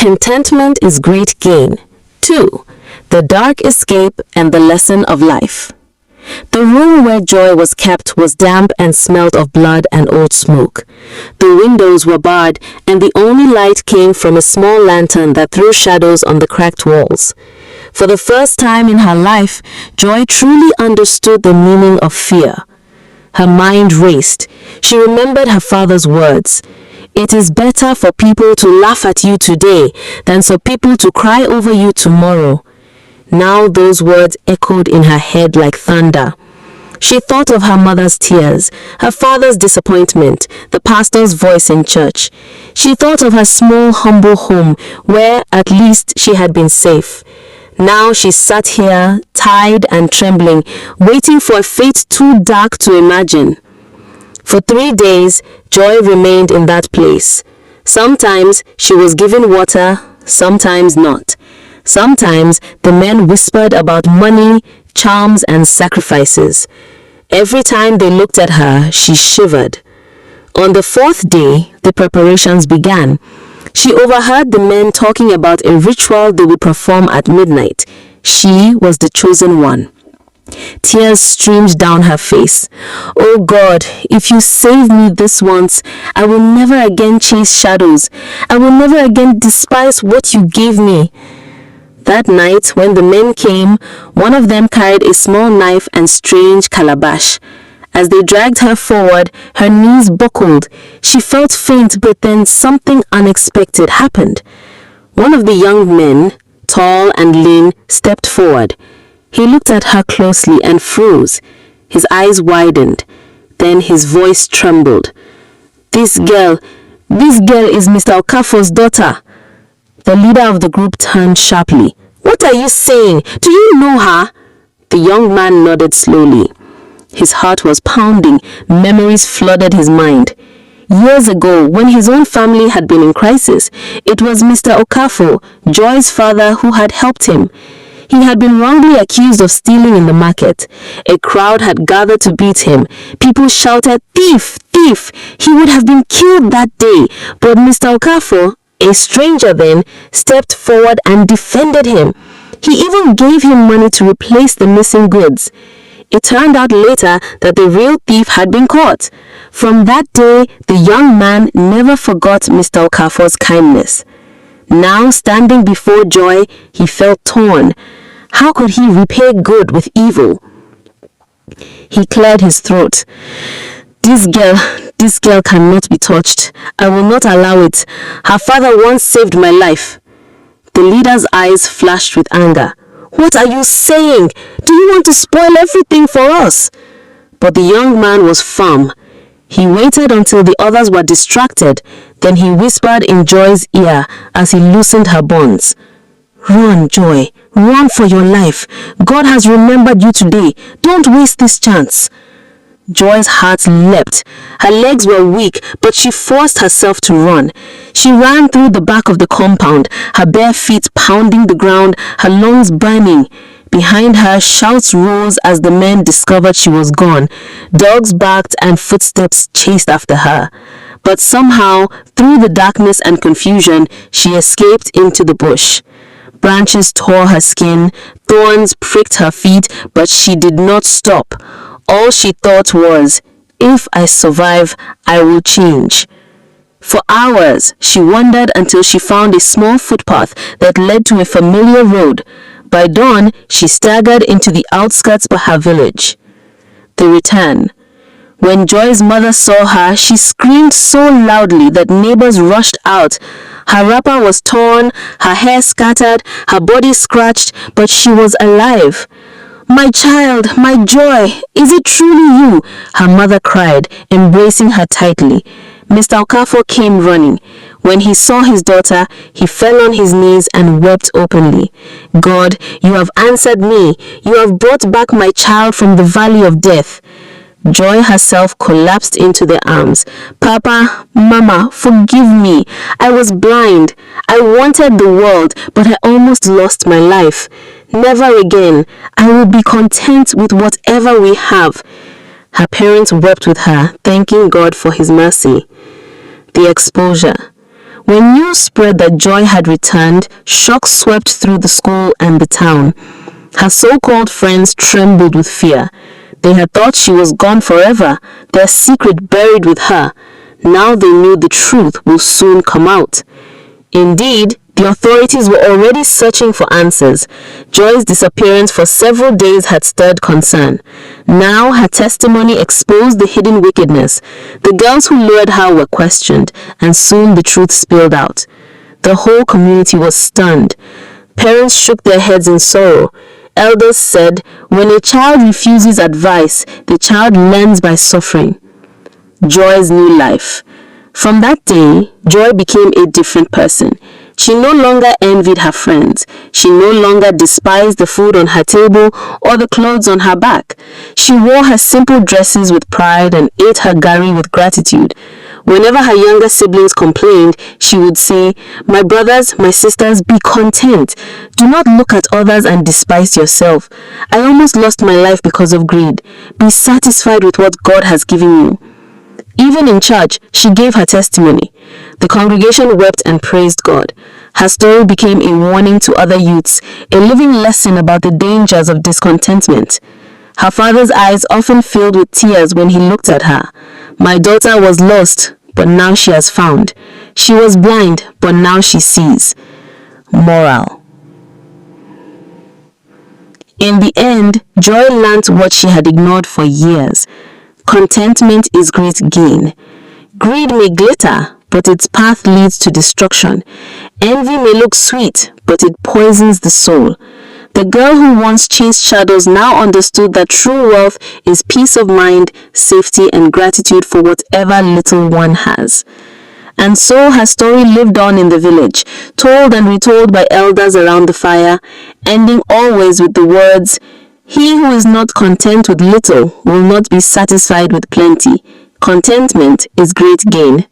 Contentment is great gain. 2. The dark escape and the lesson of life. The room where Joy was kept was damp and smelt of blood and old smoke. The windows were barred, and the only light came from a small lantern that threw shadows on the cracked walls. For the first time in her life, Joy truly understood the meaning of fear. Her mind raced. She remembered her father's words. It is better for people to laugh at you today than for people to cry over you tomorrow. Now those words echoed in her head like thunder. She thought of her mother's tears, her father's disappointment, the pastor's voice in church. She thought of her small, humble home where at least she had been safe. Now she sat here, tired and trembling, waiting for a fate too dark to imagine. For 3 days, Joy remained in that place. Sometimes she was given water, sometimes not. Sometimes the men whispered about money, charms, and sacrifices. Every time they looked at her, she shivered. On the 4th day, the preparations began. She overheard the men talking about a ritual they would perform at midnight. She was the chosen one. Tears streamed down her face. "Oh God, if you save me this once, I will never again chase shadows. I will never again despise what you gave me." That night, when the men came, one of them carried a small knife and strange calabash. As they dragged her forward, her knees buckled. She felt faint, but then something unexpected happened. One of the young men, tall and lean, stepped forward. He looked at her closely and froze. His eyes widened. Then his voice trembled. This girl is Mr. Okafor's daughter." The leader of the group turned sharply. "What are you saying? Do you know her?" The young man nodded slowly. His heart was pounding. Memories flooded his mind. Years ago, when his own family had been in crisis, it was Mr. Okafor, Joy's father, who had helped him. He had been wrongly accused of stealing in the market. A crowd had gathered to beat him. People shouted, "Thief! Thief!" He would have been killed that day, but Mr. Okafor, a stranger then, stepped forward and defended him. He even gave him money to replace the missing goods. It turned out later that the real thief had been caught. From that day, the young man never forgot Mr. Okafor's kindness. Now, standing before Joy, he felt torn. How could he repay good with evil? He cleared his throat. This girl cannot be touched. I will not allow it. Her father once saved my life." The leader's eyes flashed with anger. "What are you saying? Do you want to spoil everything for us?" But the young man was firm. He waited until the others were distracted. Then he whispered in Joy's ear as he loosened her bonds. "Run, Joy. Run for your life. God has remembered you today. Don't waste this chance." Joy's heart leapt. Her legs were weak, but she forced herself to run. She ran through the back of the compound, her bare feet pounding the ground, her lungs burning. Behind her, shouts rose as the men discovered she was gone. Dogs barked and footsteps chased after her. But somehow, through the darkness and confusion, she escaped into the bush. Branches tore her skin, thorns pricked her feet, but she did not stop. All she thought was, "If I survive, I will change." For hours, she wandered until she found a small footpath that led to a familiar road. By dawn, she staggered into the outskirts of her village. The return. When Joy's mother saw her, she screamed so loudly that neighbors rushed out. Her wrapper was torn, her hair scattered, her body scratched, but she was alive. "My child, my Joy, is it truly you?" her mother cried, embracing her tightly. Mr. Okafor came running. When he saw his daughter, he fell on his knees and wept openly. "God, you have answered me. You have brought back my child from the valley of death." Joy herself collapsed into their arms. "Papa, Mama, forgive me. I was blind. I wanted the world, but I almost lost my life. Never again. I will be content with whatever we have." Her parents wept with her, thanking God for his mercy. The exposure. When news spread that Joy had returned, shock swept through the school and the town. Her so-called friends trembled with fear. They had thought she was gone forever, their secret buried with her. Now they knew the truth will soon come out. Indeed, the authorities were already searching for answers. Joy's disappearance for several days had stirred concern. Now her testimony exposed the hidden wickedness. The girls who lured her were questioned, and soon the truth spilled out. The whole community was stunned. Parents shook their heads in sorrow. Elders said, when a child refuses advice, the child learns by suffering. Joy's new life. From that day, Joy became a different person. She no longer envied her friends. She no longer despised the food on her table or the clothes on her back. She wore her simple dresses with pride and ate her gari with gratitude. Whenever her younger siblings complained, she would say, "My brothers, my sisters, be content. Do not look at others and despise yourself. I almost lost my life because of greed. Be satisfied with what God has given you." Even in church, she gave her testimony. The congregation wept and praised God. Her story became a warning to other youths, a living lesson about the dangers of discontentment. Her father's eyes often filled with tears when he looked at her. My daughter was lost, but now she has found. She was blind, but now she sees. Moral. In the end, Joy learnt what she had ignored for years. Contentment is great gain. Greed may glitter, but its path leads to destruction. Envy may look sweet, but it poisons the soul. The girl who once chased shadows now understood that true wealth is peace of mind, safety, and gratitude for whatever little one has. And so her story lived on in the village, told and retold by elders around the fire, ending always with the words, "He who is not content with little will not be satisfied with plenty. Contentment is great gain."